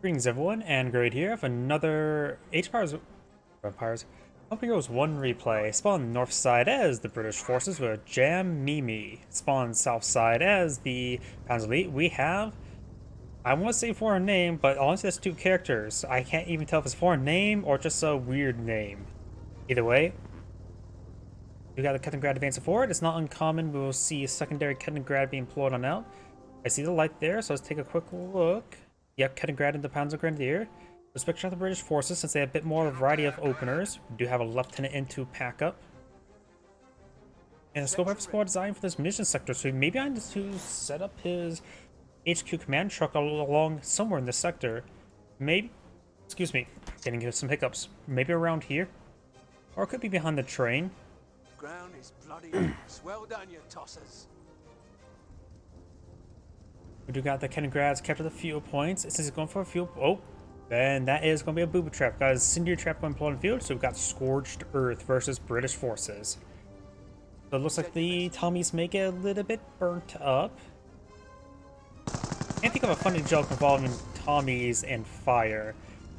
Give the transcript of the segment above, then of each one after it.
Greetings everyone, and Great here for another H-Powers Vampires. Up here goes one replay. Spawn north side as the British forces with Jammeme. Spawn south side as the Panzer Elite. We have, I want to say foreign name, but honestly that's two characters. I can't even tell if it's foreign name or just a weird name. Either way, we got the Kaliningrad advancing forward. It's not uncommon. We will see secondary Kaliningrad being pulled on out. I see the light there, so let's take a quick look. Yep, Kaliningrad and the Panzer Grenadier. Let's pick out the British forces since they have a bit more of a variety of openers. We do have a lieutenant in to pack up. And the scope rifle squad designed for this munitions sector, so maybe I need to set up his HQ command truck along somewhere in this sector. Maybe, excuse me, getting some hiccups. Maybe around here, or it could be behind the train. Ground is bloody. Well done, you tossers. We do got the Kaliningrads capture the fuel points. Since he's going for a fuel, oh, then that is going to be a booby trap. Got a incendiary trap going on the field, so we've got Scorched Earth versus British forces. So it looks like the Tommies may get a little bit burnt up. Can't think of a funny joke involving Tommies and fire.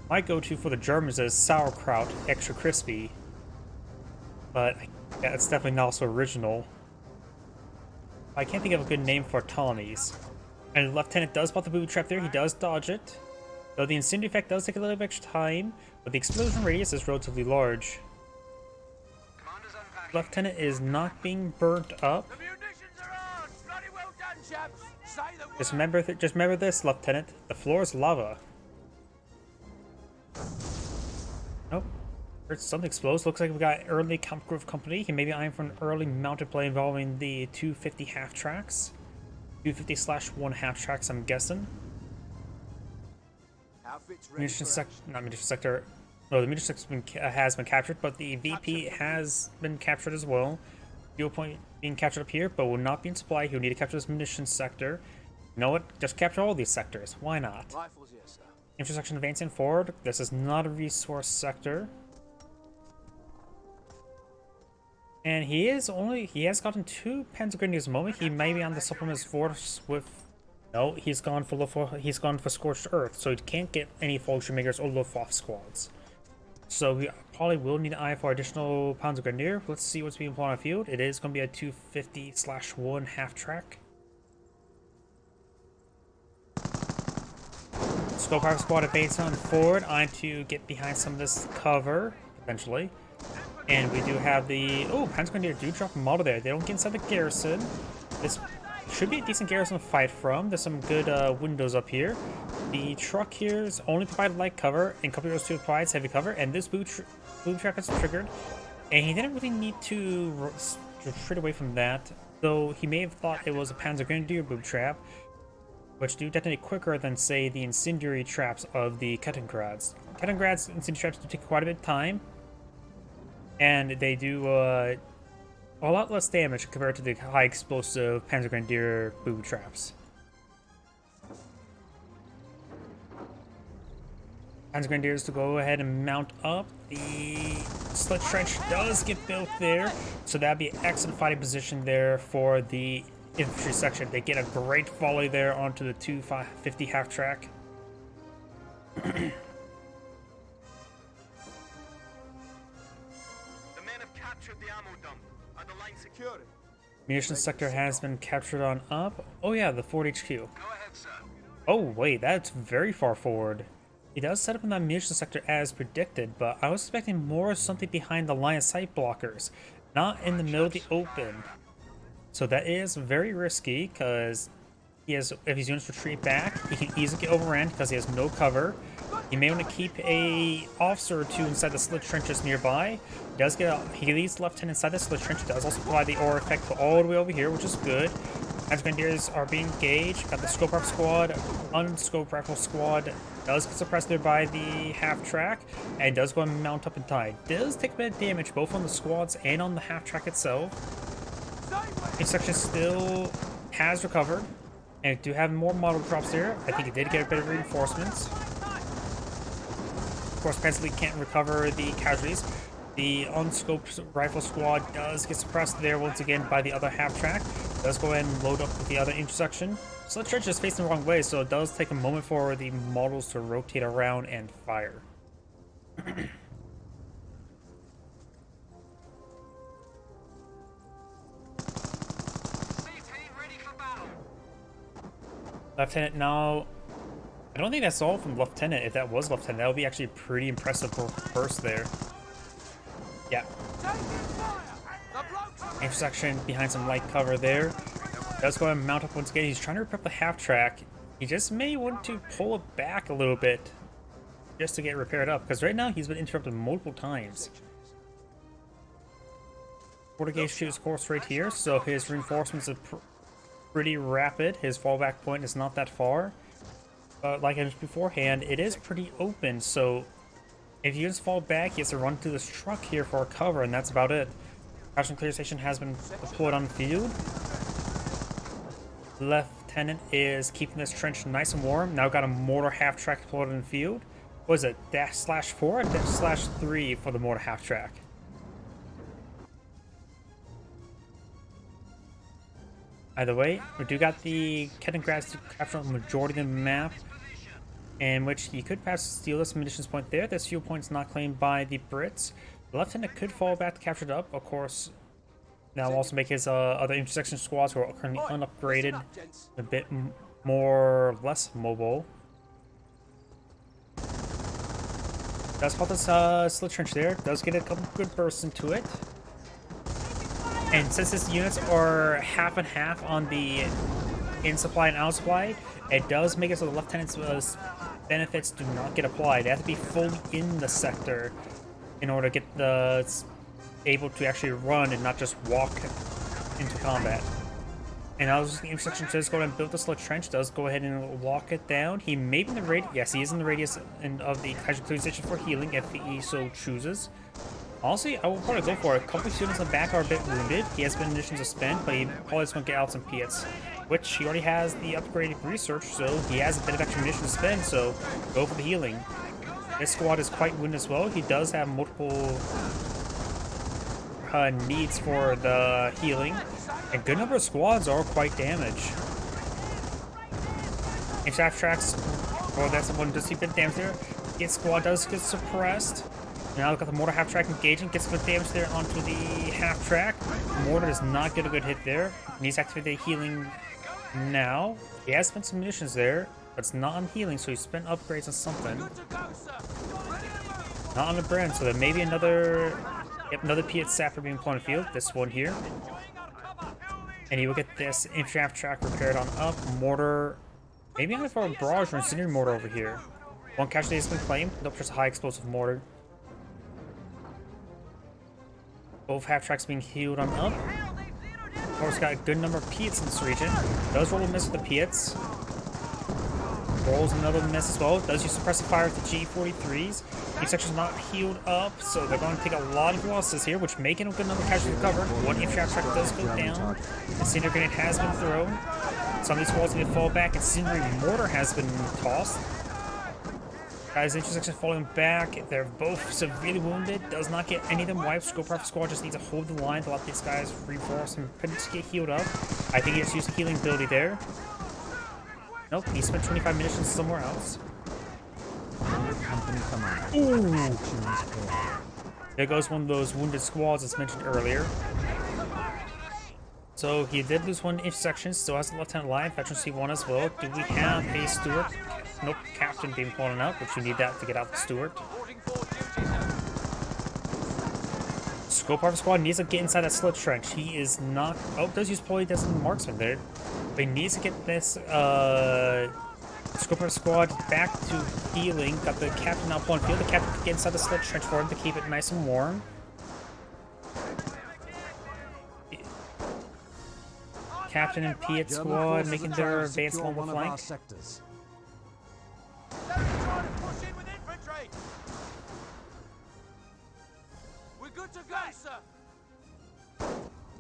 My go-to for the Germans is sauerkraut, extra crispy. But yeah, it's definitely not so original. I can't think of a good name for Tommies. And the lieutenant does spot the booby trap there. He does dodge it. Though the incendiary effect does take a little bit extra time, but the explosion radius is relatively large. Lieutenant is not being burnt up. The munitions are on. Bloody well done, chaps. Say the word. Just remember this, Lieutenant. The floor is lava. Nope. Heard something explodes. Looks like we got early Camp Grove Company. He may be eyeing for an early mounted play involving the 250 half tracks. 250/1 half tracks, I'm guessing. Munition sector. No, the munition sector has been captured, but the VP has been captured as well. Fuel point being captured up here, but will not be in supply. He'll need to capture this munition sector. You know what? Just capture all these sectors. Why not? Rifles, yes, sir. Intersection advancing forward. This is not a resource sector. And he has gotten 2 Panzer Grenadiers at the moment. He may be on the supplements force with. No, he's gone for Scorched Earth, so he can't get any Fallschirmjägers or Luftwaffe squads. So we probably will need an eye for additional Panzer Grenadier. Let's see what's being applied on the field. It is going to be a 250/1 half track. Scope Rifle squad advancing on forward, eyeing to get behind some of this cover potentially. And we do have the Panzer Grenadier do drop a model there. They don't get inside the garrison. This should be a decent garrison to fight from. There's some good windows up here. The truck here is only provided light cover, and Company Rows 2 provides heavy cover. And this boot trap is triggered, and he didn't really need to retreat away from that. Though he may have thought it was a Panzer Grenadier boot trap, which do detonate quicker than, say, the incendiary traps of the Kaliningrads. Kaliningrad's incendiary traps do take quite a bit of time. And they do a lot less damage compared to the high explosive Panzer Grenadier booby traps. Panzer Grenadiers to go ahead and mount up. The slit trench does get built there, so that'd be an excellent fighting position there for the infantry section. They get a great volley there onto the 250 half track. Munitions sector has been captured on up. Oh yeah, the Ford HQ. Go ahead, sir. Oh wait, that's very far forward. He does set up in that munitions sector as predicted, but I was expecting more something behind the line of sight blockers, not in the middle of the open. So that is very risky because if his units retreat back, he can easily get overrun because he has no cover. He may want to keep a officer or 2 inside the slit trenches nearby. He leaves the lieutenant inside the slit trench. He does also provide the aura effect for all the way over here, which is good. Panzer Grenadiers are being engaged. Got the scope rifle squad, unscope rifle squad does get suppressed there by the half track, and does go and mount up and tie. Does take a bit of damage both on the squads and on the half track itself. This section still has recovered, and we do have more model drops there. I think it did get a bit of reinforcements. Of course, Panzer Elite can't recover the casualties. The unscoped rifle squad does get suppressed there once again by the other half track. Let's go ahead and load up with the other intersection. So the trench is facing the wrong way, so it does take a moment for the models to rotate around and fire. Lieutenant, now, I don't think that's all from Lieutenant. If that was Lieutenant, that would be actually pretty impressive for first there. Yeah. Intersection behind some light cover there. Does go ahead and mount up once again. He's trying to repair the half track. He just may want to pull it back a little bit just to get repaired up, because right now he's been interrupted multiple times. Quarter gauge shoots course right here, so his reinforcements are pretty rapid. His fallback point is not that far. But like I mentioned beforehand, it is pretty open, so if you just fall back, he has to run through this truck here for a cover, and that's about it. Crash and clear station has been deployed on the field. Lieutenant is keeping this trench nice and warm. Now got a mortar half track deployed on the field. What is it? /4 or /3 for the mortar half track? Either way, we do got the Kettengrads to capture the majority of the map, in which he could perhaps steal this munitions point there. This fuel point is not claimed by the Brits. The Lieutenant could fall back to capture it up, of course. That will also make his other intersection squads who are currently unupgraded a bit more less mobile. Does pop this slit trench there. Does get a couple good bursts into it. And since his units are half and half on the in supply and out supply, it does make it so the Lieutenant's benefits do not get applied. They have to be fully in the sector in order to get the able to actually run and not just walk into combat. And now the intersection does go ahead and build the slit trench, does go ahead and lock it down. He may be in the radius, yes, he is in the radius of the casualty station for healing if he so chooses. Honestly, I will probably go for it. A couple students in the back are a bit wounded. He has been munitions to spend, but he probably is going to get out some Piets, which he already has the upgraded research, so he has a bit of extra munitions to spend, so go for the healing. This squad is quite wounded as well. He does have multiple needs for the healing. A good number of squads are quite damaged. If half tracks, well, that's the one does see a bit of damage there. His squad does get suppressed. Now look at the mortar half track engaging, gets a bit of damage there onto the half track. Mortar does not get a good hit there. Needs to activate the healing now. He has spent some munitions there, but it's not on healing, so he spent upgrades on something. Not on the brand, so there may be another Piet Sapper being put on the field. This one here. And he will get this infantry half track repaired on up. Mortar, maybe I'm going for a barrage or incendiary mortar over here. One casualty has been claimed. Nope, just a high explosive mortar. Both half tracks being healed on up. Of course, got a good number of Piets in this region. Does roll a miss with the Piets. Rolls another miss as well. Does use suppressive fire with the G43s. Each section's not healed up, so they're going to take a lot of losses here, which may get a good number of casualties to cover. One infantry half track does go down. The incendiary grenade has been thrown. Some of these squads need to fall back. Incendiary mortar has been tossed. Guys, intersection falling back. They're both severely wounded. Does not get any of them wiped. Scope Rifle Squad just needs to hold the line to let these guys reinforce and potentially get healed up. I think he just used the healing ability there. Nope, he spent 25 munitions somewhere else. Ooh. There goes one of those wounded squads as mentioned earlier. So he did lose one intersection, still has a Lieutenant alive, Veteran C1 as well. Do we have a Steward? Nope, Captain being blown up, which we need that to get out the Steward. Scope Rifle Squad needs to get inside that slit trench. He is not. Oh, does use Polydestined Marksman there. But he needs to get this Scope Rifle Squad back to healing. Got the Captain now pulling field. The Captain can get inside the slit trench for him to keep it nice and warm. Captain and Piet Squad making their advance along the flank.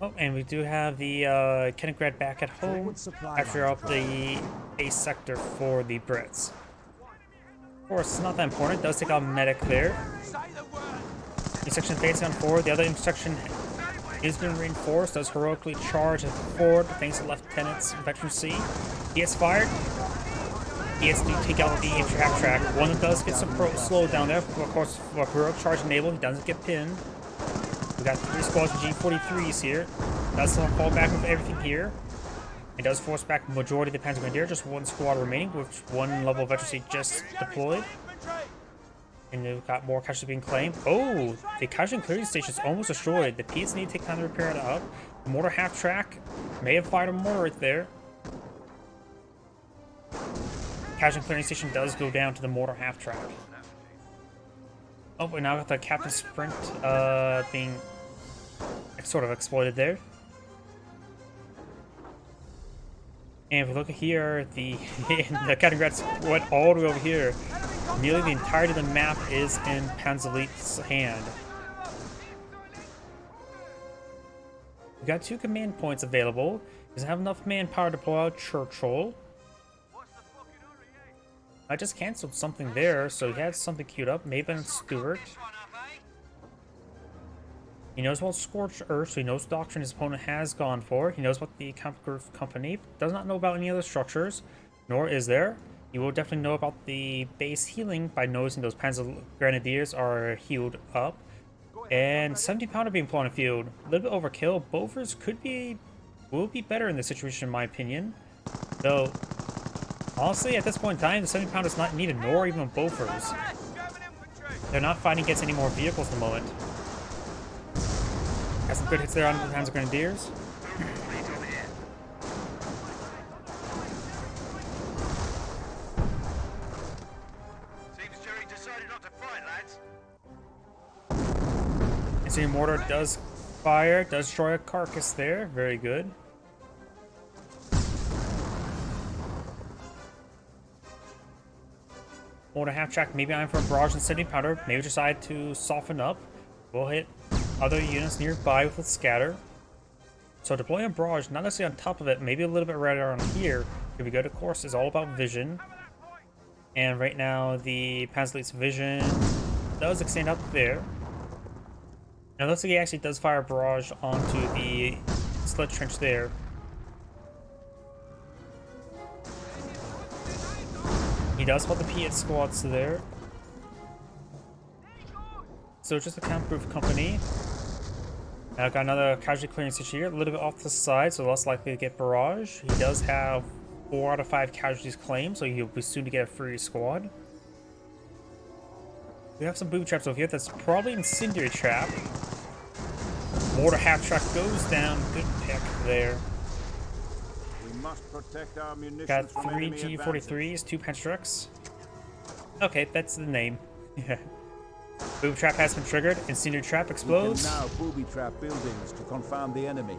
Oh, and we do have the Kettengrad back at home after up the base sector for the Brits. Of course, it's not that important. It does take out medic there. The section advancing on forward. The other intersection He's been reinforced, does heroically charge forward thanks to Lieutenant's veterancy. He gets fired. He has to take out the infantry half track. One that does get some slowed down there. Of course, for heroic charge enabled, he doesn't get pinned. We got 3 squads of G43s here. Does fall back with everything here. It does force back the majority of the Panzer Grenadier. Just 1 squad remaining with 1 level of veterancy just deployed. And we've got more casualties being claimed. Oh, the casualty clearing station is almost destroyed. The P's need to take time to repair it up. The mortar half track may have fired a mortar right there. Casualty clearing station does go down to the mortar half track. Oh, we now got the captain sprint being sort of exploited there. And if we look at here, the Kaliningrad's went all the way over here. Nearly the entirety of the map is in Panzer Elite's hand. We got 2 command points available. Doesn't have enough manpower to pull out Churchill. I just canceled something there, so he had something queued up. Maybe it's Stewart. He knows about Scorched Earth, so he knows the doctrine his opponent has gone for. He knows about the Kampfgriff Company. Does not know about any other structures, nor is there. You will definitely know about the base healing by noticing those Panzer Grenadiers are healed up. And 70 pounder being put on the field. A little bit overkill. Bofors will be better in this situation, in my opinion. Though, honestly, at this point in time, the 70 pounder is not needed, nor even Bofors. They're not fighting against any more vehicles at the moment. Got some good hits there on the Panzer Grenadiers. Incendiary mortar does fire, does destroy a carcass there. Very good. Mortar half track, maybe I'm for a barrage and 70 powder. Maybe decide to soften up. We'll hit other units nearby with a scatter. So deploying a barrage, not necessarily on top of it, maybe a little bit right around here. Here we go. Of course, is all about vision. And right now, the Panzer Elite's vision does extend up there. Now, looks like he actually does fire a barrage onto the slit trench there. He does spot the P8 squads there. So just a Kampfgriff Company. Now I've got another casualty clearance here, a little bit off to the side, so less likely to get barrage. He does have 4 out of 5 casualties claimed, so he'll be soon to get a free squad. We have some booby traps over here. That's probably incendiary trap. Mortar half track goes down. Good pick there. We must protect our munitions. Got 3 G43s, 2 Penstrucks. Okay, that's the name. Yeah. Booby trap has been triggered. Incendiary trap explodes. We can now booby trap buildings to confound the enemy.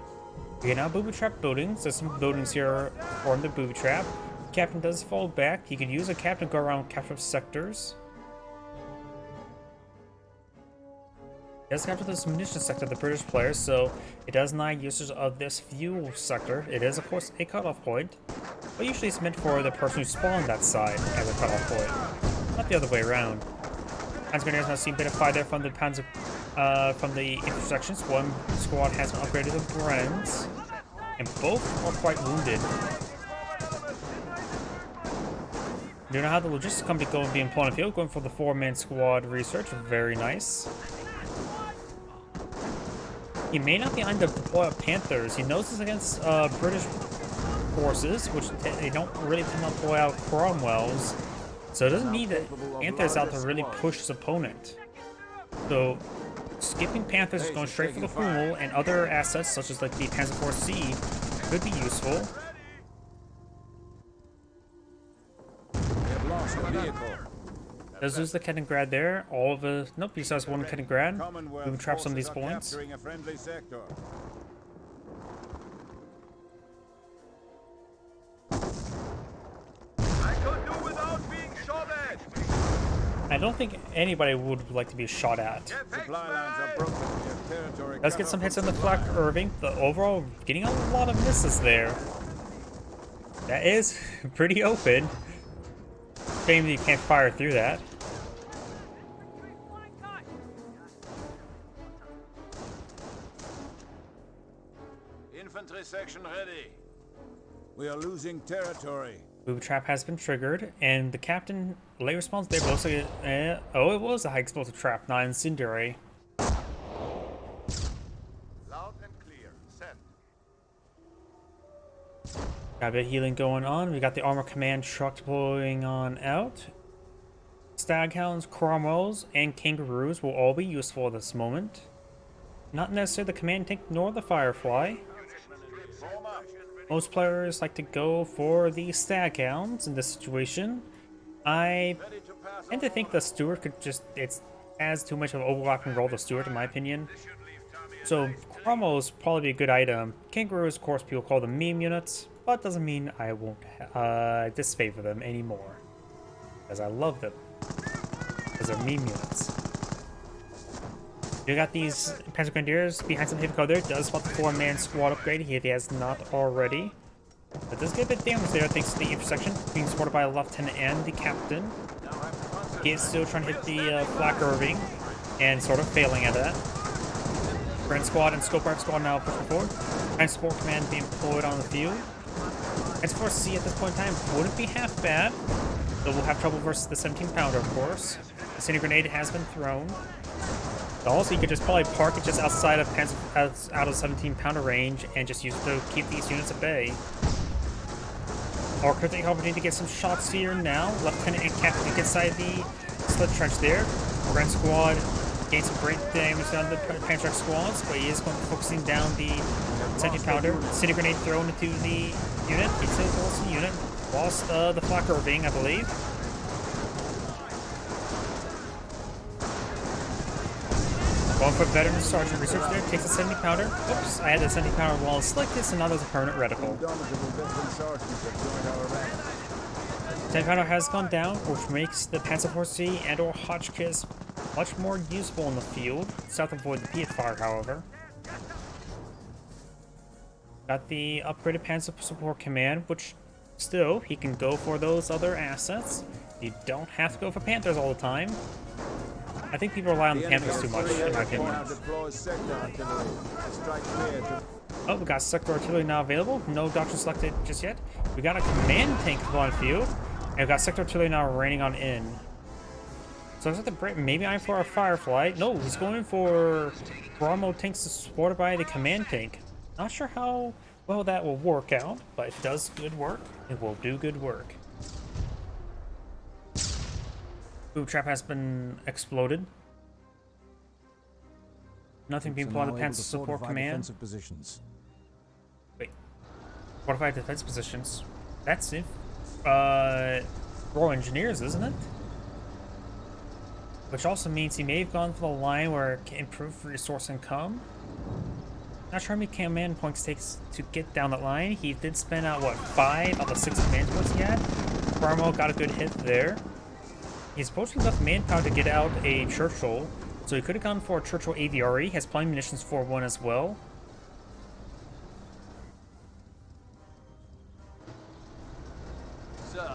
We can now booby trap buildings. There's some buildings here for the booby trap. Captain does fall back. He could use a captain to go around capture sectors. It does capture this munition sector, the British players, so it does deny users of this fuel sector. It is, of course, a cutoff point, but usually it's meant for the person who spawned that side as a cutoff point, not the other way around. Panzer Grenadiers now see a bit of fire there from the Panzer, from the intersections. One squad has been upgraded to Brenns, and both are quite wounded. You know how the logistics company going to be in point of field, going for the 4-man squad research. Very nice. He may not be on to deploy Panthers. He knows this against British forces, which they don't really tend to deploy out Cromwells. So it doesn't need the Panthers out to really push his opponent. So skipping Panthers, going straight for the Hummel and other assets such as like the Panzer IV-C could be useful. Does lose the Kaliningrad there. All of the... Nope, he still has one Kaliningrad. We can trap some of these points. I don't think anybody would like to be shot at. Let's get some hits on the flak Irving. The overall getting a lot of misses there. That is pretty open. Shame that you can't fire through that. Friendly section ready. We are losing territory. Booby trap has been triggered, and the captain late response there, but looks like it was a high explosive trap, not incendiary. Loud and clear. Send. Got a bit of healing going on. We got the armor command truck deploying on out. Staghounds, Cromwells, and Kangaroos will all be useful at this moment. Not necessarily the command tank nor the Firefly. Form up. Most players like to go for the Staghounds in this situation. I Ready to pass tend to think the Steward could just, it's as too much of an overlapping role the Steward in my opinion. So Cromwell's probably be a good item. Kangaroos, of course, people call them meme units, but doesn't mean I won't disfavor them anymore. Because I love them. Because they're meme units. You got these Panzer Grenadiers behind some heavy cover there. Does spot the 4-man squad upgrade if he has not already. But does get a bit damage there thanks to the intersection being supported by a lieutenant and the captain. He is still trying to hit the flak Irving and sort of failing at that. Grand squad and scope rifle squad now pushing forward. And support command being deployed on the field. As for C at this point in time, wouldn't be half bad. Though we'll have trouble versus the 17-pounder, of course. The Cinder Grenade has been thrown. Also, you could just probably park it just outside of out of 17-pounder range and just use it to keep these units at bay. Or could take the opportunity to get some shots here now. Lieutenant and Captain get inside the slit trench there. Grand Squad gained some great damage on the Panzer squads, but he is going to be focusing down the 17-pounder. Cinder Grenade thrown into the unit. He still lost the unit. Lost the flak Irving, I believe. Going for veteran sergeant research there, takes a 70-pounder. Oops, I had the 70-pounder while selected, so now there's a permanent reticle. 10-pounder has gone down, which makes the Panzer 4C and or Hotchkiss much more useful in the field. South avoid the Piet fire, however. Got the upgraded Panzer support command, which still, he can go for those other assets. You don't have to go for Panthers all the time. I think people rely on the Panthers too much, in my opinion. Oh, we got sector artillery now available. No doctrine selected just yet. We got a command tank on field, and we got sector artillery now raining on in. So it's like the maybe I'm for a Firefly. No, he's going for Brahmo tanks supported by the command tank. Not sure how well that will work out, but if it does good work, it will do good work. Boob trap has been exploded. Nothing being applied to Panzer support command. Wait. Fortified defense positions. That's it. Royal Engineers, isn't it? Which also means he may have gone for the line where it can improve resource income. Not sure how many command points it takes to get down that line. He did spend out, what, 5 out of the 6 command points he had. Bramo got a good hit there. He's supposedly left manpower to get out a Churchill, so he could have gone for a Churchill AVRE. He has plenty of munitions for one as well.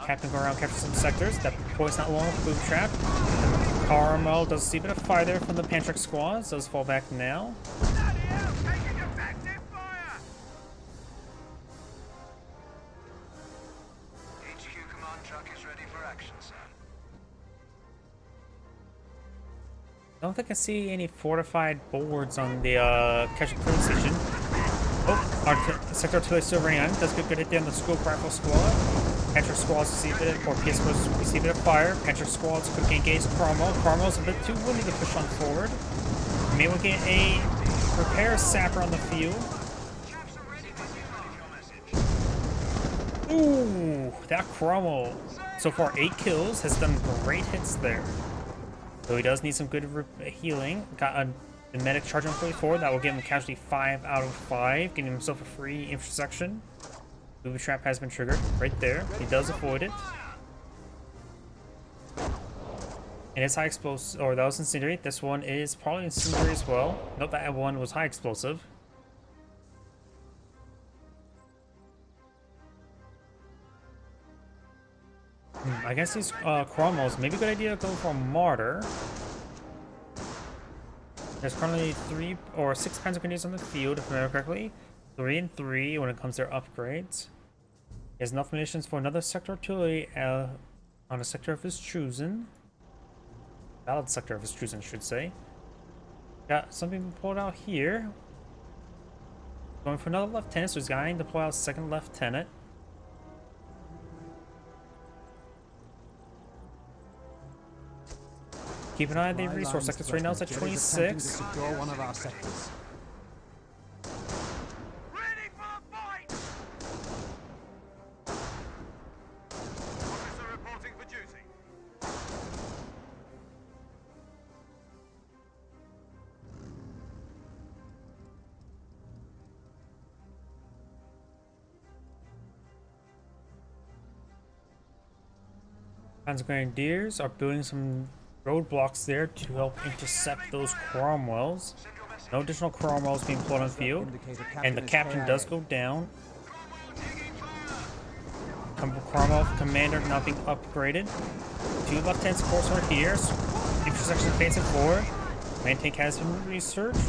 Captain go around, capture some sectors. That point's not long for Boom Trap. Carmel does see a bit of fire there from the Panzer squads. Does fall back now. I don't think I see any fortified boards on the casual clearance station. Oh, our sector artillery still running on. Does get good hit there on the scope rifle squad. Panzer squads receive it, or PS squads receive it of fire. Panzer squads quickly engage Cromwell. Cromwell's a bit too willing to push on forward. Maybe we'll get a repair sapper on the field. Ooh, that Cromwell, so far 8 kills, has done great hits there. So he does need some good healing. Got a medic charging on 44. That will give him casualty 5 out of 5, getting himself a free intersection. Booby trap has been triggered right there. He does avoid it. And it's high explosive, or that was incendiary. This one is probably incendiary as well. Nope, that one was high explosive. I guess these Cromwells, maybe a good idea to go for a Martyr. There's currently 3 or 6 Panzer Grenadiers on the field, if I remember correctly. 3 and 3 when it comes to their upgrades. He has enough munitions for another sector artillery on a sector of his choosing. Valid sector of his choosing, I should say. Got something pulled out here. Going for another lieutenant, so he's going to pull out a second lieutenant. Keep an eye on the resource sectors right now. It's at 26. Secure one of our sectors. Ready for the fight! Officer reporting for duty. Panzer Grenadiers are building some roadblocks there to help intercept those Cromwells. No additional Cromwells being put on field, and the captain does go down. Cromwell commander now being upgraded. 2 lieutenants, of course, are here. Intersection advancing forward. Main tank has been researched.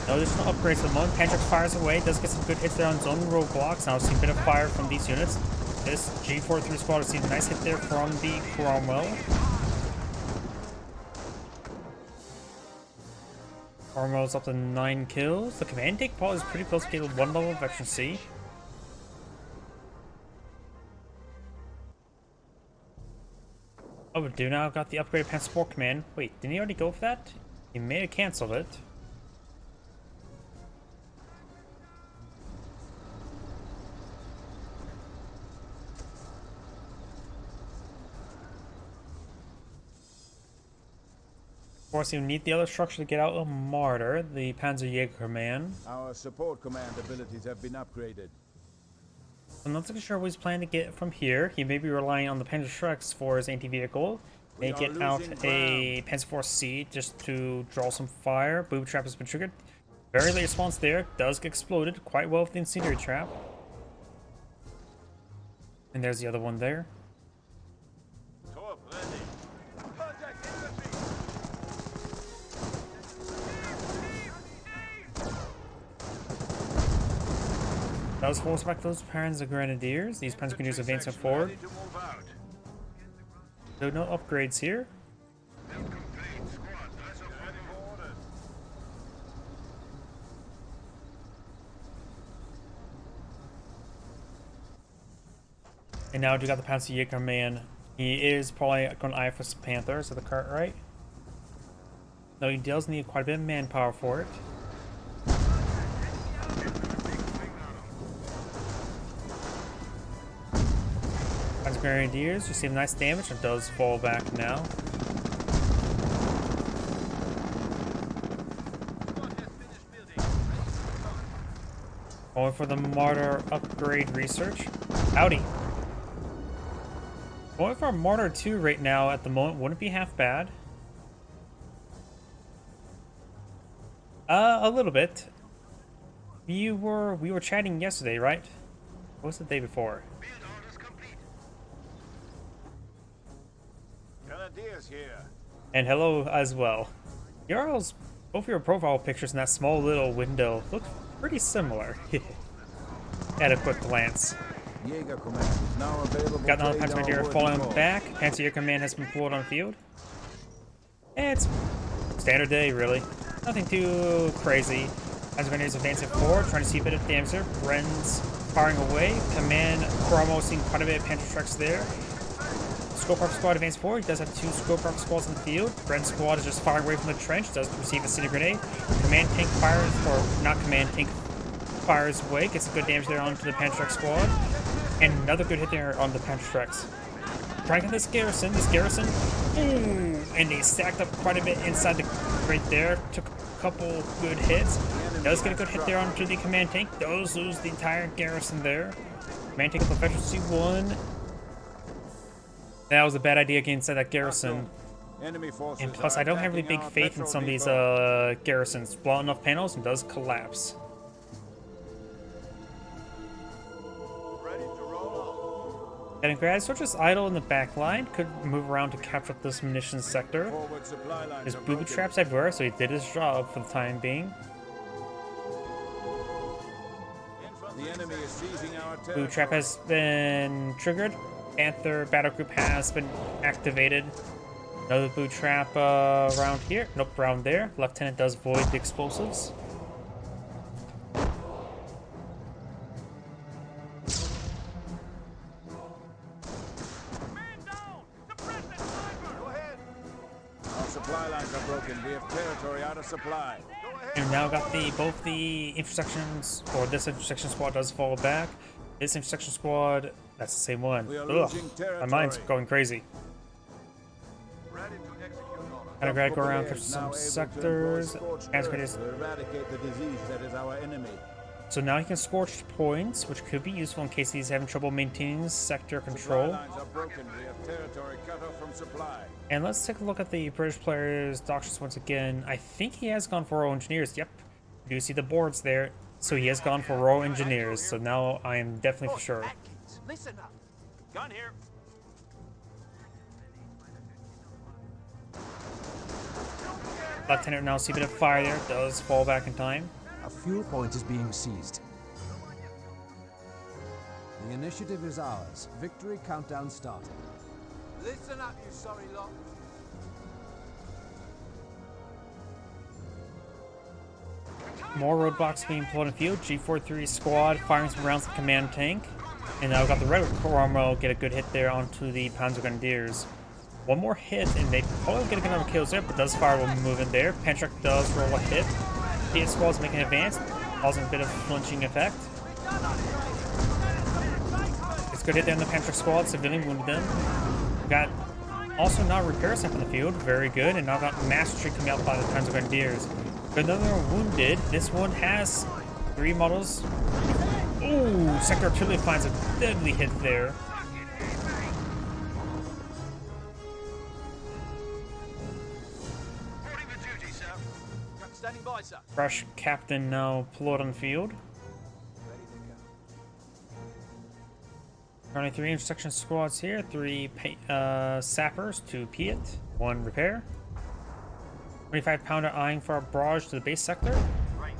No additional upgrades at the moment. Panzer fires away, does get some good hits there on zone roadblocks. Now see a bit of fire from these units. This G43 squad has seen a nice hit there from the Cromwell. Cromwell's up to 9 kills. The command tank probably is pretty close to getting 1 level of efficiency. Oh, we do now got the upgraded Panzer Support Command. Wait, didn't he already go for that? He may have cancelled it. Of course, you need the other structure to get out of Martyr, the Panzer Command. Our support command abilities have been upgraded. I'm not so sure what he's planning to get from here. He may be relying on the Panzer Shreks for his anti-vehicle. May get out a Panzer Force C just to draw some fire. Booby trap has been triggered. Very late response there. Does get exploded quite well with the incendiary trap. And there's the other one there. Does force back those Panzer Grenadiers. These Panzer Grenadiers advancing forward. So no upgrades here. And now we got the Panzer Command. He is probably going to eye for some Panthers at the cart, right? No, he does need quite a bit of manpower for it. Grenadiers receive nice damage and does fall back now. Going for the Martyr upgrade research. Howdy. Going for a Martyr 2 right now at the moment wouldn't be half bad. A little bit. We were chatting yesterday, right? What was the day before? Here. And hello as well. Both your profile pictures in that small little window look pretty similar. At a quick glance. Jaeger command is now available. Got another Panzer Grenadier falling back. Panzer Command has been pulled on field. It's standard day, really. Nothing too crazy. Panzer Grenadiers advancing forward, trying to see a bit of damage there. Bren's firing away. Command Cromwell seeing quite a bit of Panzer trucks there. Scope Arc Squad advance forward. He does have 2 Scope Arc Squads in the field. Bren's squad is just firing away from the trench. Does receive a city grenade. Command tank fires, or not command tank fires away. Gets some good damage there onto the Panzer squad. And another good hit there on the Panzer Shreks. Trying to get this garrison. And they stacked up quite a bit inside the right there. Took a couple good hits. Does get a good hit there onto the command tank. Does lose the entire garrison there. Command tank up efficiency 1. That was a bad idea against that garrison. And plus, I don't have really big faith in some of these garrisons. Blow enough panels and does collapse. Leningrad, so just idle in the back line, could move around to capture up this munitions sector. Forward supply lines There's are booby broken. traps everywhere, so he did his job for the time being. The enemy is seizing our territory. Booby trap has been triggered. Panther battle group has been activated. Another booby trap around here. Nope, around there. Lieutenant does void the explosives. Our supply lines are broken. We have territory out of supply. And now got both the intersections, or this intersection squad does fall back. This intersection squad, that's the same one. We are Ugh, losing my territory. mind's going crazy. Kind of gotta go around for some sectors. Transmitters. To eradicate the disease that is our enemy. So now he can scorch points, which could be useful in case he's having trouble maintaining sector Supply control. lines are broken. We have territory cut off from supply. And let's take a look at the British player's doctrines once again. I think he has gone for Royal Engineers. Yep, you do see the boards there. So he has gone for Royal Engineers. So now I am definitely for sure. Atkins, listen up. Gun here. Lieutenant now see a bit of fire there. Does fall back in time. A fuel point is being seized. The initiative is ours. Victory countdown started. Listen up, you sorry lot. More roadblocks being pulled in the field. G43 squad firing some rounds at the command tank. And now we've got the red Cromwell get a good hit there onto the Panzer Grenadiers. One more hit and they probably get another kills there, but does fire will move in there. Panzer does roll a hit. The squad's making an advance, causing a bit of flinching effect. It's a good hit there in the Panzer squad, civilian wounded them. We got also now repair step in the field, very good, and now got mastery coming out by the Panzer Grenadiers. Got another wounded. This one has 3 models. Ooh, sector artillery finds a deadly hit there. Standing by, sir. Fresh captain now pulled on the field. Ready to go. Currently 3 intersection squads here, 3 sappers to Piet, 1 repair. 25-pounder eyeing for a barrage to the base sector. Right.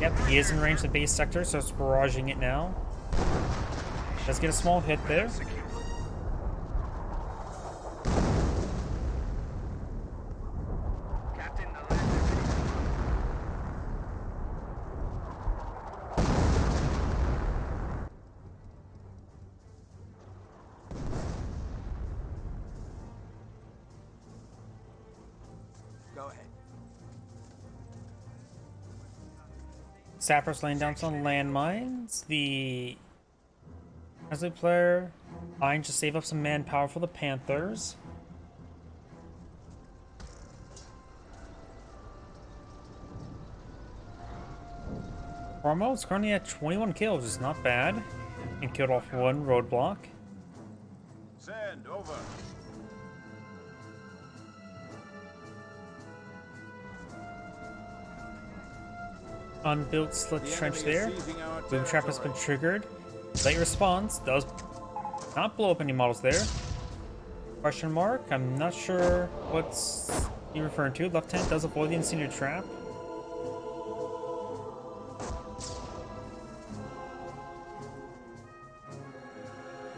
Yep, he is in range of the base sector, so it's barraging it now. Does get a small hit there. Captain, the land is Go ahead. Sappers laying down some landmines. The Grizzly player eyeing to save up some manpower for the Panthers. Cromwell is currently at 21 kills, it's not bad. And killed off 1 roadblock. Send over. Unbuilt slit The trench enemy is there. seizing our Boom trap has been territory. triggered. Late response does not blow up any models there. Question mark? I'm not sure what's you referring to. Lieutenant does avoid the incendiary trap.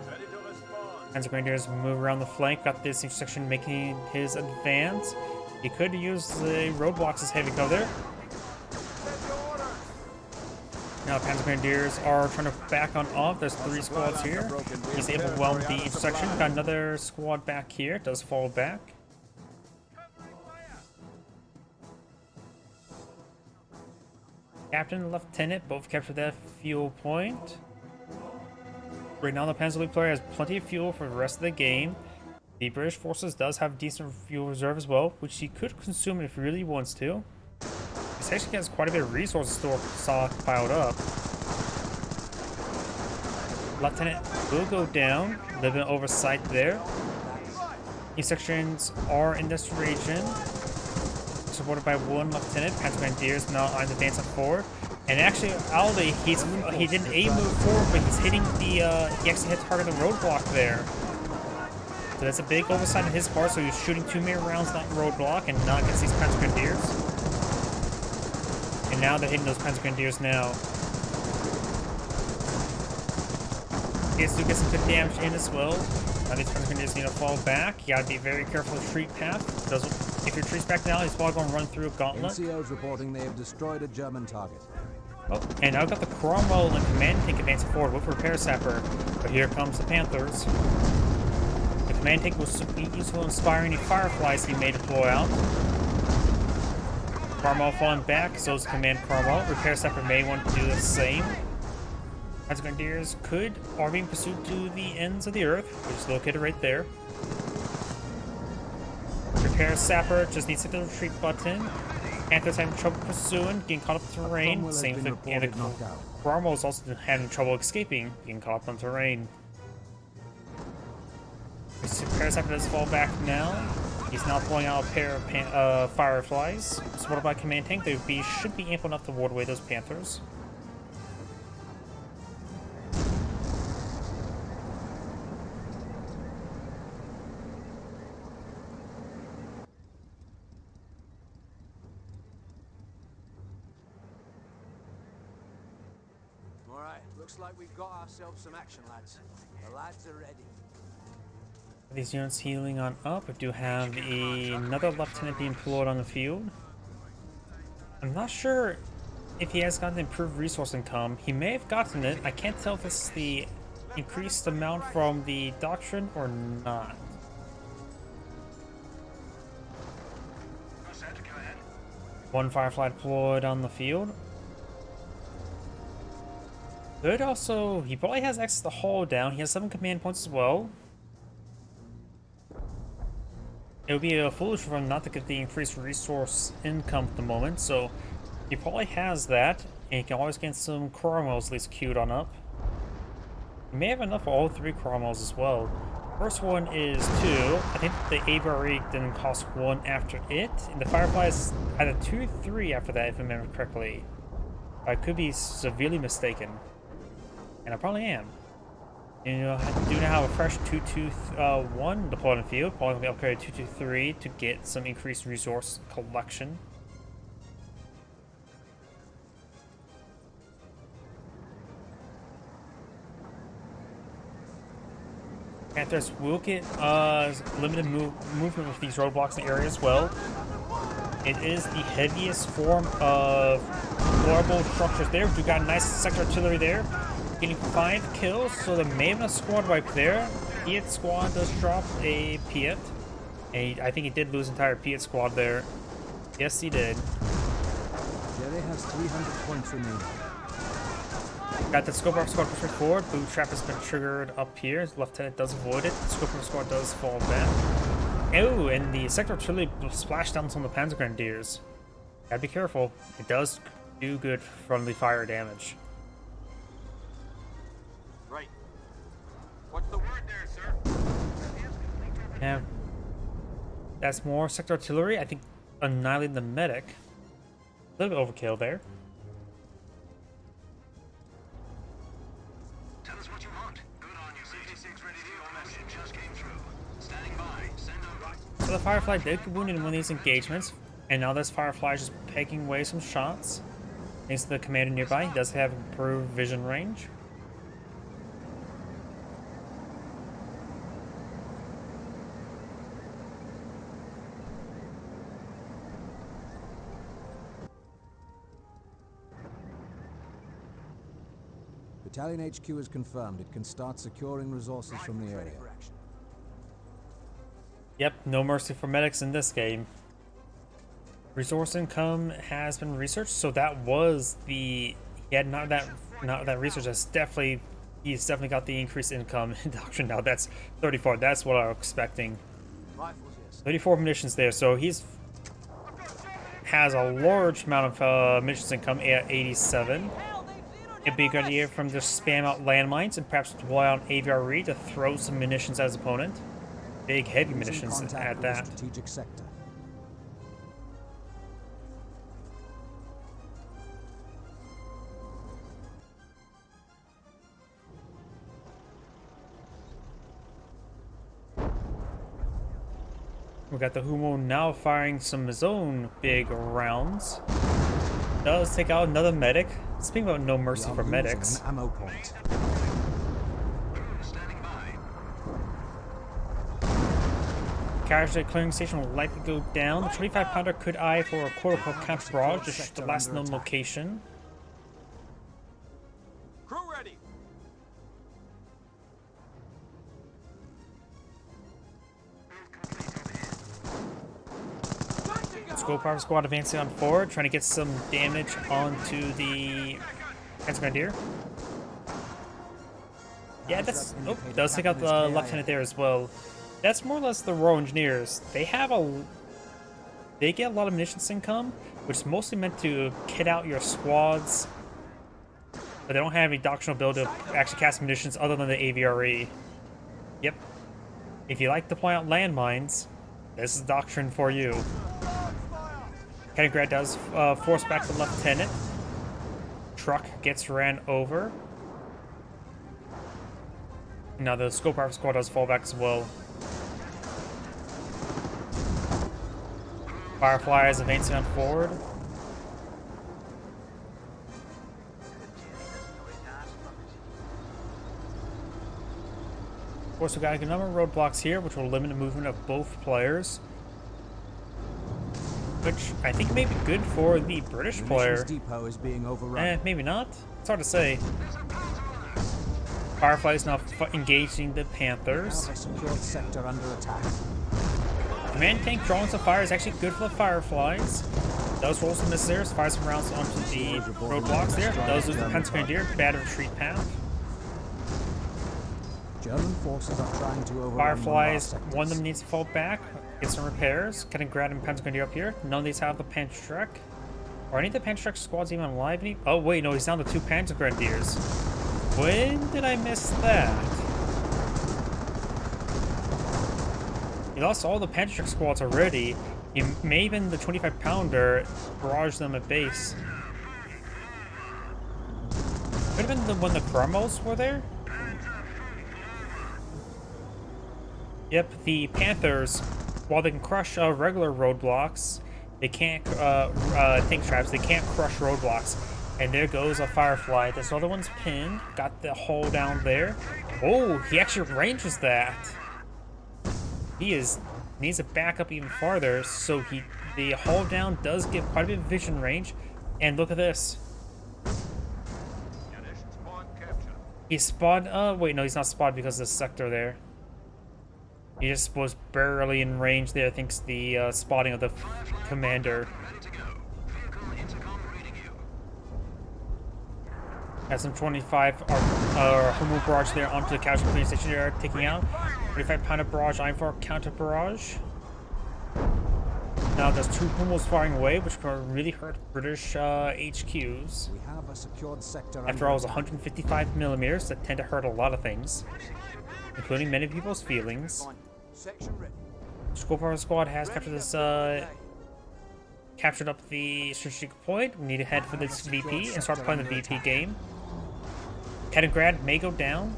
Ready to respond. Panzer Grenadiers move around the flank. Got this intersection making his advance. He could use the roadblocks as heavy cover there. Now Panzer Grenadiers are trying to back on off. There's 3 squads here. He's able to overwhelm the intersection. Got another squad back here. Does fall back. Captain and Lieutenant both captured that fuel point. Right now the Panzer player has plenty of fuel for the rest of the game. The British forces does have decent fuel reserve as well, which he could consume if he really wants to. This actually has quite a bit of resources stockpiled up. Lieutenant will go down, a little bit of oversight there. These sections are in this region, supported by 1 lieutenant. Panzer Grenadiers now on advancing forward. And actually, Aldi, he didn't aim move forward, but he's hitting the he actually hit target the roadblock there. So that's a big oversight on his part. So he's shooting too many rounds, not roadblock, and not against these Panzer Grenadiers. And now they're hitting those Panzer Grenadiers now. He has to get some good damage in as well. Now these Panzer Grenadiers need to fall back. You gotta be very careful of the retreat path. If your retreats back now, he's probably going to run through a gauntlet. NCOs reporting they have destroyed a German target. Oh, and I've got the Cromwell and command tank advancing forward with repair sapper. But here comes the Panthers. The command tank was useful in inspiring the Fireflies he may deploy out. Cromwell falling back, so is command Cromwell. Repair sapper may want to do the same. Panzer Grenadiers are being pursued to the ends of the earth, which is located right there. Repair sapper just needs to hit the retreat button. Panthers having trouble pursuing, getting caught up in terrain. Same thing. And Cromwell is also having trouble escaping, getting caught up in terrain. Repair sapper does fall back now. He's now pulling out a pair of Fireflies. Supported by command tank, they should be ample enough to ward away those Panthers. Looks like we've got ourselves some action, lads. The lads are ready. These units healing on up. I do have another lieutenant being deployed on the field. I'm not sure if he has gotten improved resource income. He may have gotten it. I can't tell if this is the increased amount from the doctrine or not. One Firefly deployed on the field. Good also, he probably has access to hull down. He has 7 command points as well. It would be foolish for him not to get the increased resource income at the moment, so he probably has that, and he can always get some Cromwells at least queued on up. He may have enough for all 3 Cromwells as well. First one is 2. I think the AVRE didn't cost 1 after it, and the Firefly is either 2 or 3 after that, if I remember correctly. I could be severely mistaken. And I probably am. You know, I do now have a fresh 221 deployed in the field. Probably going to be upgraded 223 to get some increased resource collection. Panthers will get limited movement with these roadblocks in the area as well. It is the heaviest form of deployable structures there. We've got a nice sector artillery there. Getting 5 kills, so there may have been a squad wipe there. Piet squad does drop a Piet. And I think he did lose entire Piet squad there. Yes, he did. Jerry has 300 points remaining. Got the Scope Up squad pushing forward. Boot trap has been triggered up here. His lieutenant does avoid it. The Scope Up squad does fall back. Oh, and the sector artillery splashed down some of the Panzer Grenadiers. Gotta be careful. It does do good from the fire damage. Right. What's the word there, sir? Yeah. That's more sector artillery. I think annihilating the medic. A little bit overkill there. Tell us what you want. Good on you. 66 ready to go. Message just came through. Standing by. Send over. So the Firefly did get wounded in one of these engagements, and now this Firefly is just pegging away some shots. Thanks to the commander nearby, he does have improved vision range. Battalion HQ is confirmed. It can start securing resources from the area. Yep, no mercy for medics in this game. Resource income has been researched, so that was the not that research. That's definitely he's definitely got the increased income in doctrine now. That's 34. That's what I was expecting. 34 munitions there, so he's has a large amount of munitions income at 87. It'd be a good idea for him to spam out landmines and perhaps deploy out AVRE to throw some munitions at his opponent. Big, heavy munitions at that. Strategic sector. We got the Humo now firing some of his own big rounds. Does take out another medic. Speaking about no mercy for medics. An ammo point. Standing by. Casualty clearing station will likely go down. The 25-pounder could eye for a quote-unquote counter barrage to shoot the last known location. Crew ready. Scope Power Squad advancing on forward, trying to get some damage onto the Panzer Grenadier. Yeah, that's does take out the lieutenant there as well. That's more or less the Royal Engineers. They get a lot of munitions income, which is mostly meant to kit out your squads, but they don't have any doctrinal build to actually cast munitions other than the AVRE. Yep. If you like deploying out landmines, this is doctrine for you. Kaliningrad does force back the lieutenant. Truck gets ran over. Now the Scope Armor Squad does fall back as well. Firefly is advancing on forward. Of course, we got a number of roadblocks here, which will limit the movement of both players. Which I think may be good for the British player. Depot is being overrun. Maybe not. It's hard to say. Firefly is now engaging the Panthers. Have a secured sector under attack. Command tank drawing some fire is actually good for the Fireflies. Does roll some missiles, fire some rounds onto the roadblocks there. Does lose the Panzer Grenadier, bad retreat path. German forces are trying to overrun Fireflies, one of them needs to fall back, get some repairs. Kaliningrad and Panzer Grenadier up here. None of these have the Panzerstreck. Are any of the Panzerstreck squads even alive? Oh wait, no, he's down to 2 Panzer Grenadiers. When did I miss that? He lost all the Panzerstreck squads already. He may even the 25-pounder barrage them at base. Could have been the when the Cromwells were there. Yep, the Panthers, while they can crush regular roadblocks, they can't tank traps. They can't crush roadblocks. And there goes a Firefly. This other one's pinned. Got the hole down there. Oh, he actually ranges that. He needs to back up even farther. So the hull down does give quite a bit of vision range. And look at this. He's spotted. Wait, no, he's not spotted because of the sector there. He just was barely in range there, thanks to the spotting of the commander. Ready to go. Vehicle intercom reading you. Has some 25 Hummel barrage there onto the casual cleaning station there, taking out 25-pounder barrage, eyeing for counter barrage. Now there's 2 Hummels firing away, which can really hurt British HQs. We have a secured sector After all, it's 155 millimeters that tend to hurt a lot of things, including many people's feelings. Section ready. Scope Armor Squad has captured this, captured up the strategic point. We need to head for this VP and start playing the VP game. Kaliningrad may go down.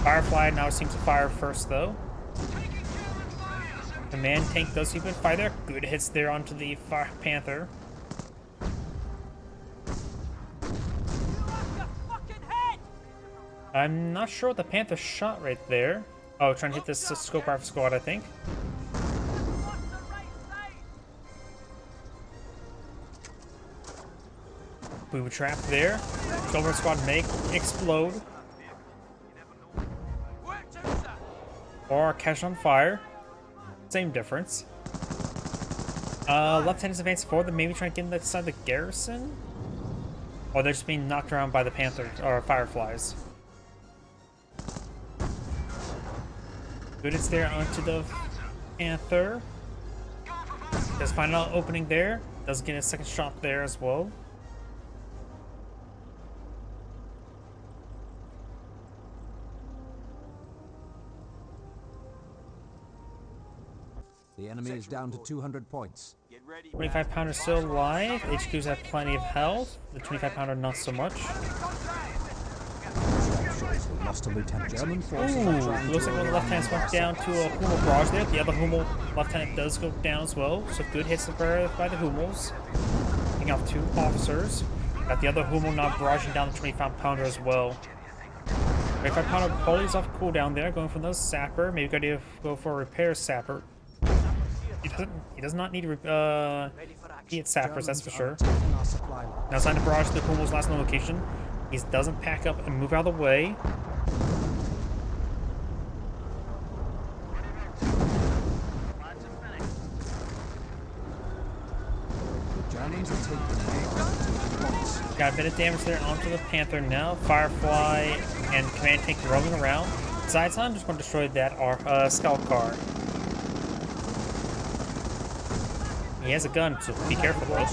Firefly now seems to fire first, though. Command tank does see good fire there. Good hits there onto the Panther. I'm not sure what the Panther shot right there. Oh, trying to hit this Scope Armor Squad, I think. We were trapped there. Scope Armor Squad may explode. Or catch on fire. Same difference. Lieutenant's advancing forward. They're maybe trying to get inside the garrison. Or they're just being knocked around by the Panthers or Fireflies. Good hits there onto the Panther. Does find an opening there. Does get a second shot there as well. The enemy is down to 200 points. Get ready. 25-pounder still alive. HQs have plenty of health. The 25-pounder not so much. Shows the Lost a lieutenant. German forces Ooh, are trying looks to like one of the overrun lieutenants went our down to a Hummel barrage there. The other Hummel lieutenant does go down as well. So good hits by the Hummels. Taking off 2 officers. Got the other Hummel now barraging down the 25-pounder as well. 25-pounder pulleys off cooldown there, going for those sapper. Maybe got to go for a repair sapper. He does not need hit sappers, that's for sure. attacking our supply line. Now it's time to barrage the Hummel's last known location. He doesn't pack up and move out of the way. The Germans are taking points. Got a bit of damage there onto the Panther now. Firefly and command tank roaming around. Besides, I'm just going to destroy that scout car. He has a gun, so be careful though.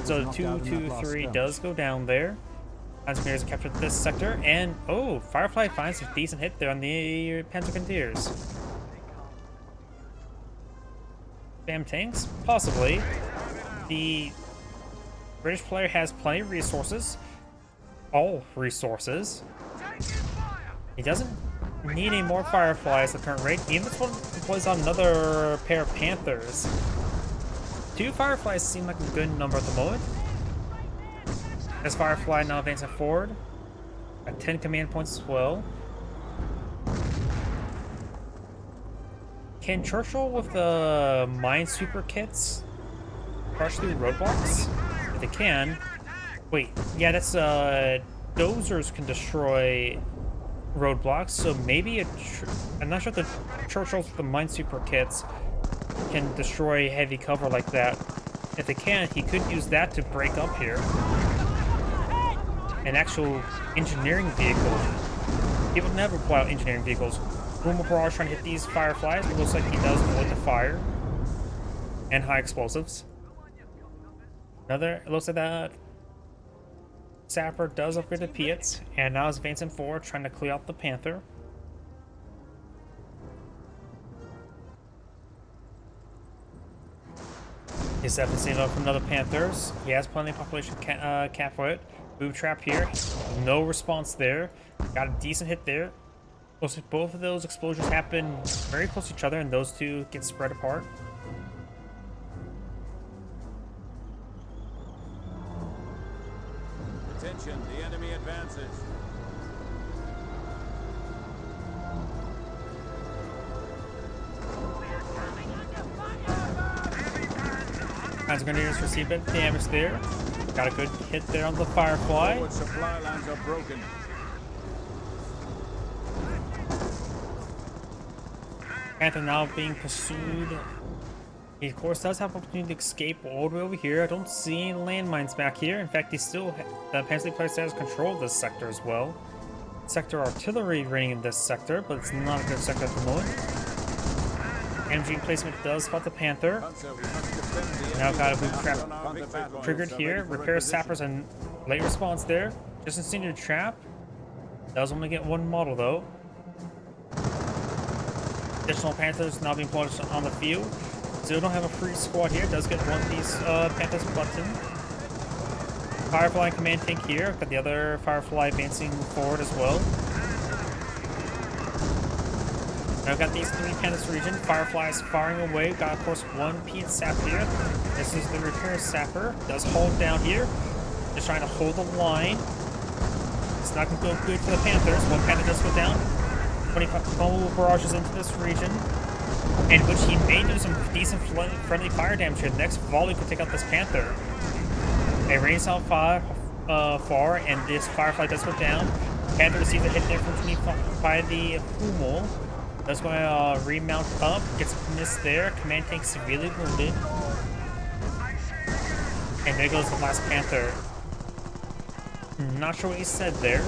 So 223 does go down there. Panzer has captured this sector, and oh, Firefly finds a decent hit there on the Panzer Grenadiers. Spam tanks? Possibly. The British player has plenty of resources. All resources. He doesn't need any more Fireflies at the current rate. Even this one deploys on another pair of Panthers. 2 Fireflies seem like a good number at the moment. As Firefly now advancing forward. Got 10 command points as well. Can Churchill with the Minesweeper kits crush through roadblocks? If they can. Wait, yeah, that's dozers can destroy roadblocks, so maybe I'm not sure if the Churchills with the Minesweeper kits can destroy heavy cover like that. If they can, he could use that to break up here. An actual engineering vehicle. He would never pull out engineering vehicles. Hummel barrage trying to hit these Fireflies. It looks like he does avoid the fire. And high explosives. It looks like that Sapper does upgrade the Piats, and now is advancing forward, trying to clear out the Panther. He's definitely saving up from another Panthers. He has plenty of population cap for it. Boob trap here. No response there. Got a decent hit there. Looks like both of those explosions happen very close to each other, and those two get spread apart. Attention, the enemy advances. Panzer Grenadiers receive a bit of damage there. Got a good hit there on the Firefly. Forward supply lines are broken. Panther now being pursued. He of course does have opportunity to escape all the way over here. I don't see any landmines back here. In fact, the Panzer player still has control of this sector as well. Sector artillery raining in this sector, but it's not a good sector at the moment. MG placement does spot the Panther. Now got a boot trap triggered here. Repair sappers and late response there. Just incendiary trap. Does only get 1 model though. Additional Panthers now being plunged on the field. Still don't have a free squad here. Does get one of these Panthers button. Firefly command tank here. Got the other Firefly advancing forward as well. Now got these 3 Panthers region. Fireflies firing away. Got of course 1 Piat Sap here. This is the repair sapper. Does hold down here. Just trying to hold the line. It's not going to go good for the Panthers. 1 Panther does go down. 25 mobile barrages into this region, in which he may do some decent friendly fire damage here. The next volley could take out this Panther. It rains out far, and this Firefly does go down. Panther receives a hit there from 25 by the Hummel. That's going to remount up, gets missed there. Command tank severely wounded. And there goes the last Panther. Not sure what he said there.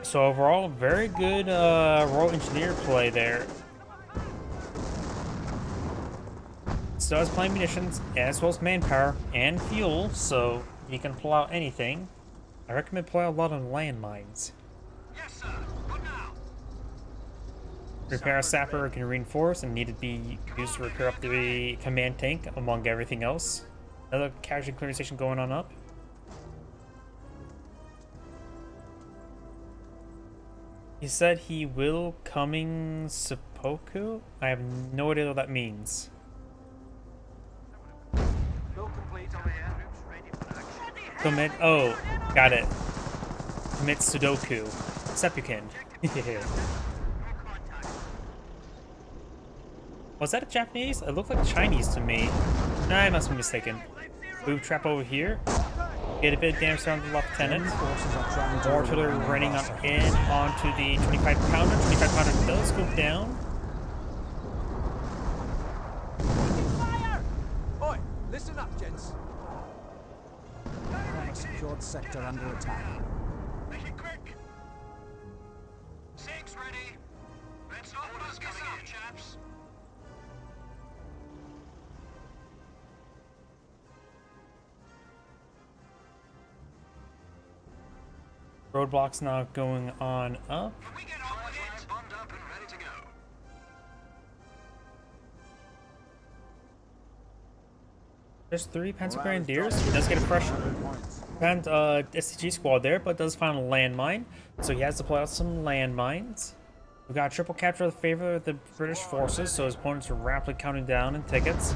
So overall, very good Royal Engineer play there. Still has plenty of munitions, as well as manpower and fuel, so he can pull out anything. I recommend pull out a lot of landmines. Yes, sir. Good now. Repair a sapper can reinforce and need to be used to repair up the command tank, among everything else. Another casualty clearing station going on up. He said he will coming seppuku? I have no idea what that means. Build complete. Commit. Oh, got it. Commit Sudoku. Seppukin. Was that a Japanese? It looked like Chinese to me. Nah, I must be mistaken. Move trap over here. Get a bit of damage on the lieutenant. More artillery running up in onto the 25 pounder. 25 pounder does go down. Oi, listen up, gents. Have a secured sector under attack. Make it quick. 6 ready. Let's orders coming in, chaps. Roadblocks now going on up. Can we get on with it? Bombed up and ready to go. There's 3 Panzer Grenadiers. He does get a fresh SCG squad there, but does find a landmine. So he has to pull out some landmines. We got a triple capture in favor of the British forces, so his opponents are rapidly counting down in tickets.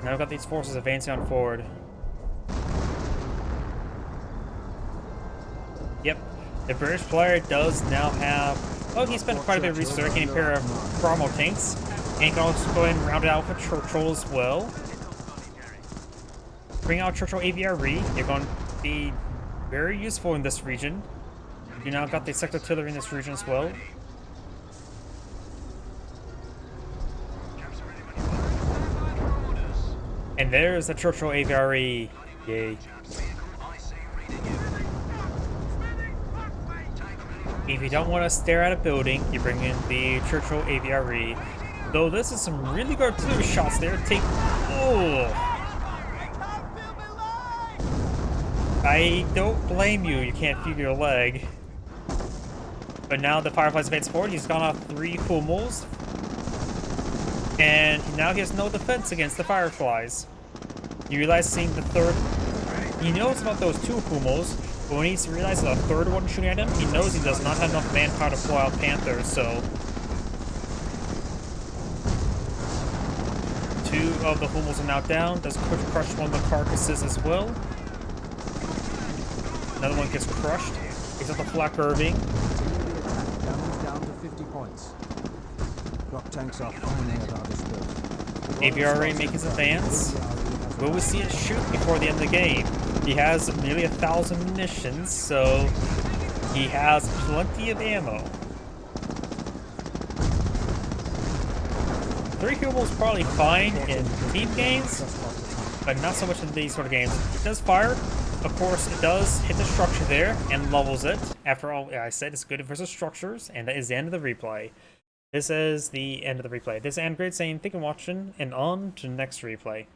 Now we've got these forces advancing on forward. Yep, the British player does now have... Oh, he spent quite a bit of researching a pair of Brahmo tanks. And he can also go ahead and round it out with Churchill as well. Bring out Churchill AVRE. They're going to be very useful in this region. You now got the sector artillery in this region as well. And there's the Churchill AVRE. Yay. If you don't want to stare at a building, you bring in the Churchill AVRE. Though this is some really good artillery shots there. Take... Oh! I don't blame you, you can't feel your leg. But now the Firefly's advanced forward, he's gone off 3 Hummels. And now he has no defense against the Fireflies. You realize seeing the third... He knows about those 2 Hummels, but when he realizes a third one shooting at him, he knows he does not have enough manpower to fly out Panthers, so... 2 of the Hummels are now down, does crush one of the carcasses as well. Another one gets crushed. He's at the flak Irving. Germans down to 50 points. Drop tanks are firing at our disposal. AVRA make his advance. Will we see it shoot before the end of the game? He has nearly 1,000 munitions, so he has plenty of ammo. 3 Hummels probably fine in team games, but not so much in these sort of games. It does fire. Of course, it does hit the structure there and levels it. After all, I said it's good versus structures, and that is the end of the replay. This is the end of the replay. This is Android saying thank you for watching, and on to the next replay.